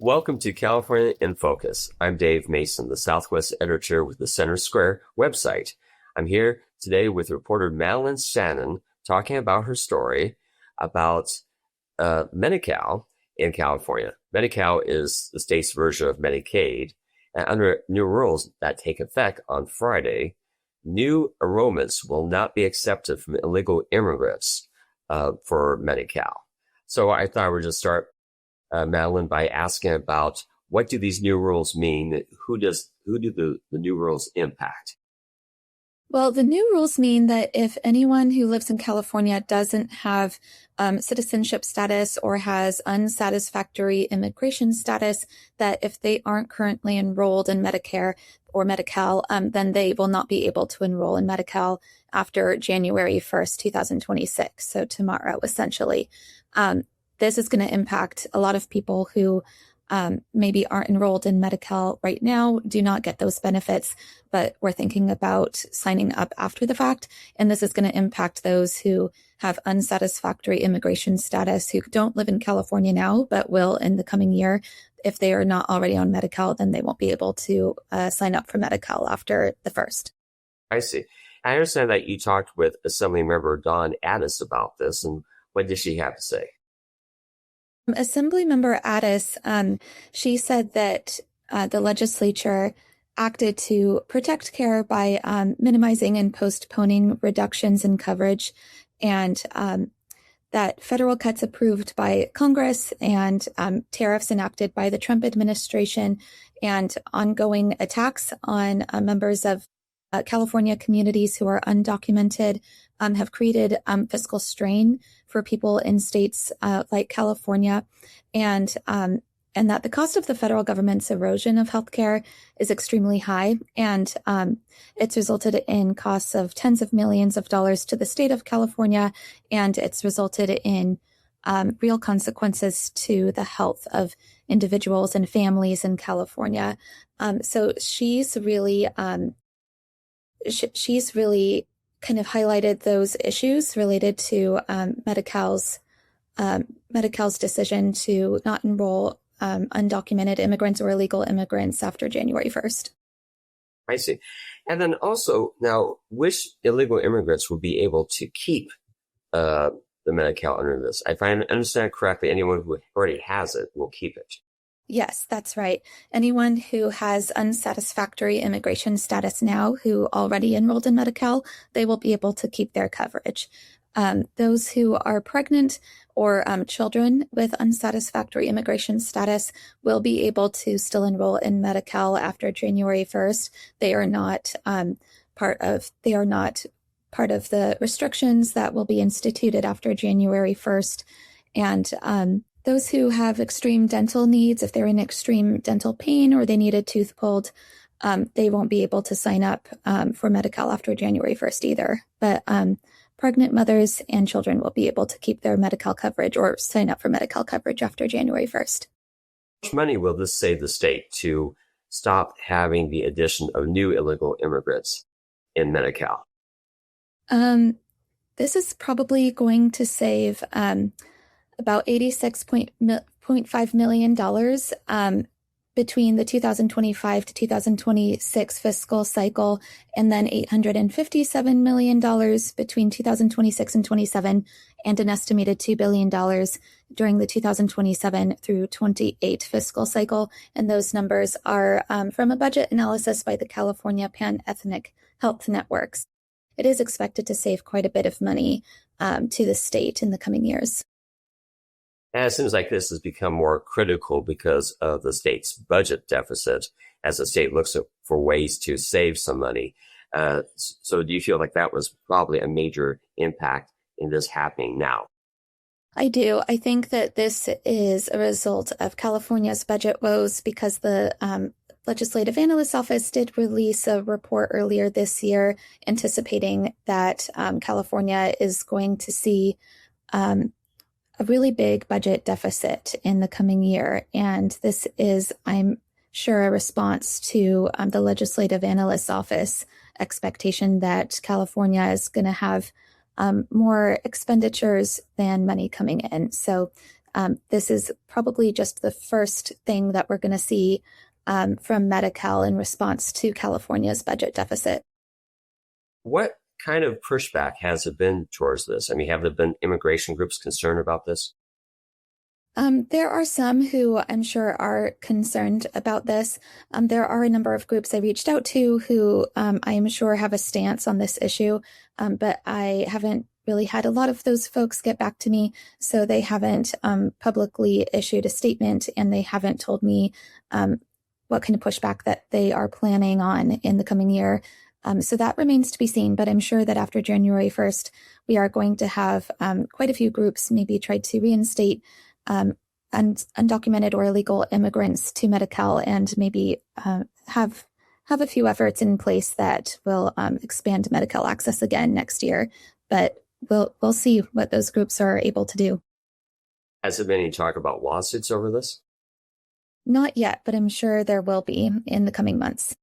Welcome to California in Focus. I'm Dave Mason, the Southwest editor with the Center Square website. I'm here today with reporter Madeline Shannon talking about her story about Medi-Cal in California. Medi-Cal is the state's version of Medicaid, and under new rules that take effect on Friday, new enrollments will not be accepted from illegal immigrants for Medi-Cal. So I thought I would just start, Madeline, by asking about what do these new rules mean? Who do the new rules impact? Well, the new rules mean that if anyone who lives in California doesn't have citizenship status or has unsatisfactory immigration status, that if they aren't currently enrolled in Medicare or Medi-Cal, then they will not be able to enroll in Medi-Cal after January 1st, 2026. So tomorrow, essentially. This is going to impact a lot of people who maybe aren't enrolled in Medi-Cal right now, do not get those benefits, but we're thinking about signing up after the fact. And this is going to impact those who have unsatisfactory immigration status, who don't live in California now, but will in the coming year. If they are not already on Medi-Cal, then they won't be able to sign up for Medi-Cal after the 1st. I see. I understand that you talked with Assemblymember Dawn Addis about this, and what did she have to say? Assemblymember Addis, she said that the legislature acted to protect care by minimizing and postponing reductions in coverage, and that federal cuts approved by Congress and tariffs enacted by the Trump administration and ongoing attacks on members of California communities who are undocumented have created fiscal strain for people in states like California, and that the cost of the federal government's erosion of healthcare is extremely high, and it's resulted in costs of tens of millions of dollars to the state of California, and it's resulted in real consequences to the health of individuals and families in California. So she's really kind of highlighted those issues related to Medi-Cal's decision to not enroll undocumented immigrants or illegal immigrants after January 1st. I see. And then also, now, which illegal immigrants will be able to keep the Medi-Cal under this? If I understand correctly, anyone who already has it will keep it. Yes, that's right. Anyone who has unsatisfactory immigration status now, who already enrolled in Medi-Cal, they will be able to keep their coverage. Those who are pregnant or children with unsatisfactory immigration status will be able to still enroll in Medi-Cal after January 1st. They are not part of the restrictions that will be instituted after January 1st. And those who have extreme dental needs, if they're in extreme dental pain or they need a tooth pulled, they won't be able to sign up for Medi-Cal after January 1st either. But pregnant mothers and children will be able to keep their Medi-Cal coverage or sign up for Medi-Cal coverage after January 1st. How much money will this save the state to stop having the addition of new illegal immigrants in Medi-Cal? This is probably going to save about $86.5 million between the 2025 to 2026 fiscal cycle, and then $857 million between 2026 and 27, and an estimated $2 billion during the 2027 through 28 fiscal cycle. And those numbers are from a budget analysis by the California Pan-Ethnic Health Networks. It is expected to save quite a bit of money to the state in the coming years. And it seems like this has become more critical because of the state's budget deficit as the state looks for ways to save some money. So do you feel like that was probably a major impact in this happening now? I do. I think that this is a result of California's budget woes because the Legislative Analyst's Office did release a report earlier this year anticipating that California is going to see a really big budget deficit in the coming year. And this is, I'm sure, a response to the Legislative Analyst's Office expectation that California is going to have more expenditures than money coming in. So This is probably just the first thing that we're going to see from Medi-Cal in response to California's budget deficit. What kind of pushback has it been towards this? I mean, have there been immigration groups concerned about this? There are some who I'm sure are concerned about this. There are a number of groups I reached out to who I am sure have a stance on this issue, but I haven't really had a lot of those folks get back to me, so they haven't publicly issued a statement, and they haven't told me what kind of pushback that they are planning on in the coming year. So that remains to be seen, but I'm sure that after January 1st, we are going to have quite a few groups maybe try to reinstate undocumented or illegal immigrants to Medi-Cal, and maybe have a few efforts in place that will expand Medi-Cal access again next year. But we'll see what those groups are able to do. Has there been any talk about lawsuits over this? Not yet, but I'm sure there will be in the coming months.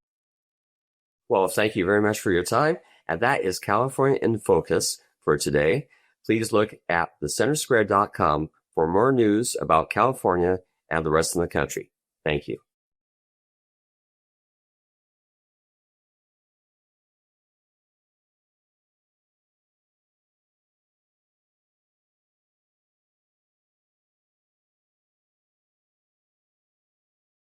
Well, thank you very much for your time. And that is California in Focus for today. Please look at thecentersquare.com for more news about California and the rest of the country. Thank you.